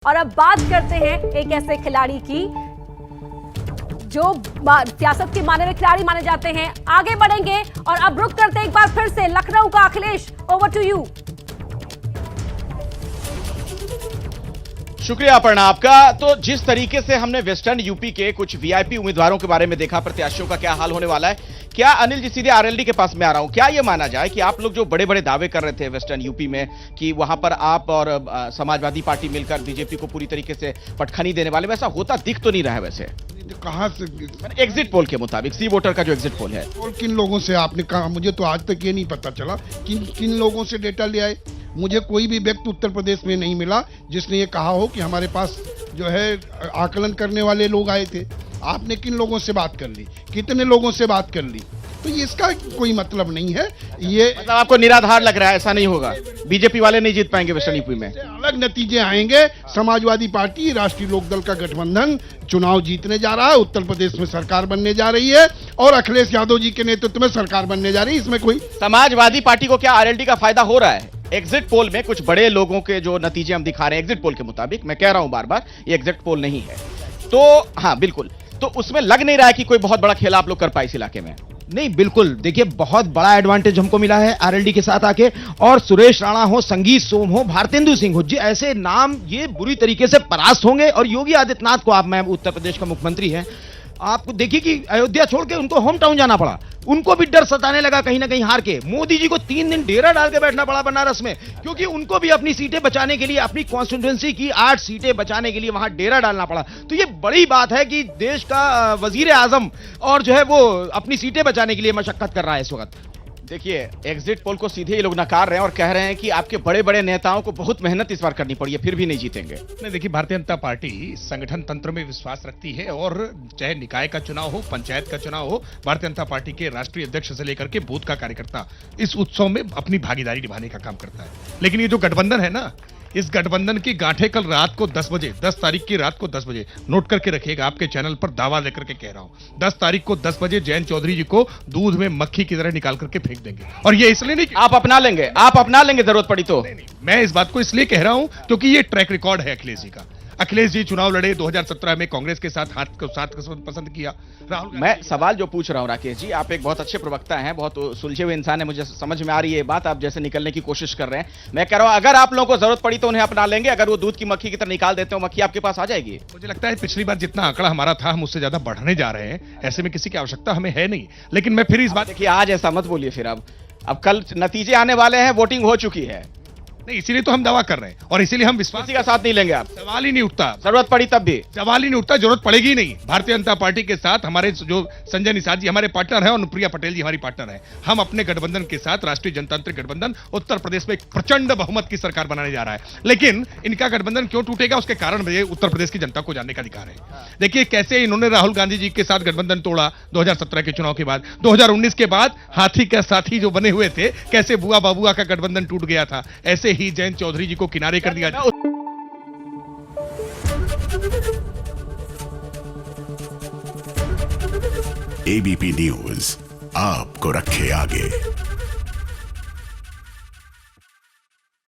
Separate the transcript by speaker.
Speaker 1: और अब बात करते हैं एक ऐसे खिलाड़ी की जो सियासत के माने में खिलाड़ी माने जाते हैं। आगे बढ़ेंगे और अब रुक करते एक बार फिर से लखनऊ का अखिलेश, ओवर टू यू।
Speaker 2: शुक्रिया अपर्णा आपका। तो जिस तरीके से हमने वेस्टर्न यूपी के कुछ वीआईपी उम्मीदवारों के बारे में देखा, प्रत्याशियों का क्या हाल होने वाला है, क्या अनिल जी सीधे आरएलडी के पास में आ रहा हूं, क्या यह माना जाए कि आप लोग जो बड़े बड़े दावे कर रहे थे वेस्टर्न यूपी में कि वहां पर आप और समाजवादी पार्टी मिलकर बीजेपी को पूरी तरीके से पटखनी देने वाले, वैसा होता दिख तो नहीं रहा है? वैसे
Speaker 3: कहां से?
Speaker 2: एग्जिट पोल के मुताबिक, सी वोटर का जो एग्जिट पोल है।
Speaker 3: और किन लोगों से आपने कहा? मुझे तो आज तक ये नहीं पता चला किन लोगों से डेटा ले आए। मुझे कोई भी व्यक्ति उत्तर प्रदेश में नहीं मिला जिसने ये कहा हो कि हमारे पास जो है आकलन करने वाले लोग आए थे। आपने किन लोगों से बात कर ली, कितने लोगों से बात कर ली? तो ये इसका कोई मतलब नहीं है। ये
Speaker 2: मतलब आपको निराधार लग रहा है? ऐसा नहीं होगा, बीजेपी वाले नहीं जीत पाएंगे वेस्टर्न यूपी में?
Speaker 3: अलग नतीजे आएंगे। समाजवादी पार्टी, राष्ट्रीय लोकदल का गठबंधन चुनाव जीतने जा रहा है, उत्तर प्रदेश में सरकार बनने जा रही है और अखिलेश यादव जी के नेतृत्व में सरकार बनने जा रही है। इसमें कोई
Speaker 2: समाजवादी पार्टी को क्या आरएलडी का फायदा हो रहा है? एग्जिट पोल में कुछ बड़े लोगों के जो नतीजे हम दिखा रहे हैं एग्जिट पोल के मुताबिक, मैं कह रहा हूं बार बार ये एग्जिट पोल नहीं है, तो हाँ बिल्कुल, तो उसमें लग नहीं रहा है कि कोई बहुत बड़ा खेल आप लोग कर पाए इस इलाके में।
Speaker 4: नहीं, बिल्कुल देखिए, बहुत बड़ा एडवांटेज हमको मिला है आरएलडी के साथ आके। और सुरेश राणा हो, संगीत सोम हो, भारतेंदु सिंह हो, जी ऐसे नाम ये बुरी तरीके से परास्त होंगे। और योगी आदित्यनाथ को, आप मैं उत्तर प्रदेश का मुख्यमंत्री हैं, आपको देखिए कि अयोध्या छोड़ के उनको होम टाउन जाना पड़ा, उनको भी डर सताने लगा कहीं ना कहीं हार के। मोदी जी को 3 दिन डेरा डाल के बैठना पड़ा बनारस में, क्योंकि उनको भी अपनी सीटें बचाने के लिए, अपनी कॉन्स्टिट्यूएंसी की 8 सीटें बचाने के लिए वहां डेरा डालना पड़ा। तो ये बड़ी बात है कि देश का वजीर आजम और जो है वो अपनी सीटें बचाने के लिए मशक्कत कर रहा है इस वक्त।
Speaker 2: देखिए, एग्जिट पोल को सीधे ये लोग नकार रहे हैं और कह रहे हैं कि आपके बड़े बड़े नेताओं को बहुत मेहनत इस बार करनी पड़ी है, फिर भी नहीं जीतेंगे।
Speaker 5: नहीं, देखिए, भारतीय जनता पार्टी संगठन तंत्र में विश्वास रखती है और चाहे निकाय का चुनाव हो, पंचायत का चुनाव हो, भारतीय जनता पार्टी के राष्ट्रीय अध्यक्ष से लेकर के बूथ का कार्यकर्ता इस उत्सव में अपनी भागीदारी निभाने का काम करता है। लेकिन ये जो गठबंधन है ना, इस गठबंधन की गांठें कल रात को 10 बजे, 10 तारीख की रात को 10 बजे, नोट करके रखिएगा, आपके चैनल पर दावा लेकर के कह रहा हूं, 10 तारीख को 10 बजे जयंत चौधरी जी को दूध में मक्खी की तरह निकाल करके फेंक देंगे। और ये इसलिए नहीं कि
Speaker 2: आप अपना लेंगे, आप अपना लेंगे जरूरत पड़ी तो।
Speaker 5: नहीं, मैं इस बात को इसलिए कह रहा हूं क्योंकि ये ट्रैक रिकॉर्ड है अखिलेश जी का। अखिलेश जी चुनाव लड़े 2017 में, कांग्रेस के साथ हाथ को साथ पसंद किया। राहुल,
Speaker 2: मैं सवाल जो पूछ रहा हूं राकेश जी, आप एक बहुत अच्छे प्रवक्ता हैं, बहुत सुलझे हुए इंसान है, मुझे समझ में आ रही है बात, आप जैसे निकलने की कोशिश कर रहे हैं। मैं कह रहा हूं अगर आप लोगों को जरूरत पड़ी तो उन्हें अपना लेंगे, अगर वो दूध की मक्खी की तरह निकाल देते हो, मक्खी आपके पास आ जाएगी।
Speaker 5: मुझे लगता है पिछली बार जितना आंकड़ा हमारा था, हम उससे ज्यादा बढ़ने जा रहे हैं। ऐसे में किसी की आवश्यकता हमें है नहीं। लेकिन मैं फिर इस बात,
Speaker 2: देखिए, आज ऐसा मत बोलिए फिर। अब कल नतीजे आने वाले हैं, वोटिंग हो चुकी है।
Speaker 5: नहीं, इसीलिए तो हम दावा कर रहे हैं और इसीलिए हम विश्वास
Speaker 2: किसी का साथ नहीं लेंगे आप?
Speaker 5: सवाल ही नहीं उठता।
Speaker 2: जरूरत पड़ी तब भी
Speaker 5: सवाल ही नहीं उठता, जरूरत पड़ेगी नहीं। भारतीय जनता पार्टी के साथ हमारे जो संजय निषाद जी हमारे पार्टनर हैं और अनुप्रिया पटेल जी हमारी पार्टनर हैं, हम अपने गठबंधन के साथ, राष्ट्रीय जनतांत्रिक गठबंधन, उत्तर प्रदेश में एक प्रचंड बहुमत की सरकार बनाने जा रहा है। लेकिन इनका गठबंधन क्यों टूटेगा, उसके कारण मुझे उत्तर प्रदेश की जनता को जानने का अधिकार है। देखिए कैसे इन्होंने राहुल गांधी जी के साथ गठबंधन तोड़ा 2017 के चुनाव के बाद, 2019 के बाद हाथी का साथी जो बने हुए थे, कैसे बुआ बाबुआ का गठबंधन टूट गया था, ऐसे ही जयंत चौधरी जी को किनारे कर दिया।
Speaker 6: एबीपी न्यूज आपको रखे आगे।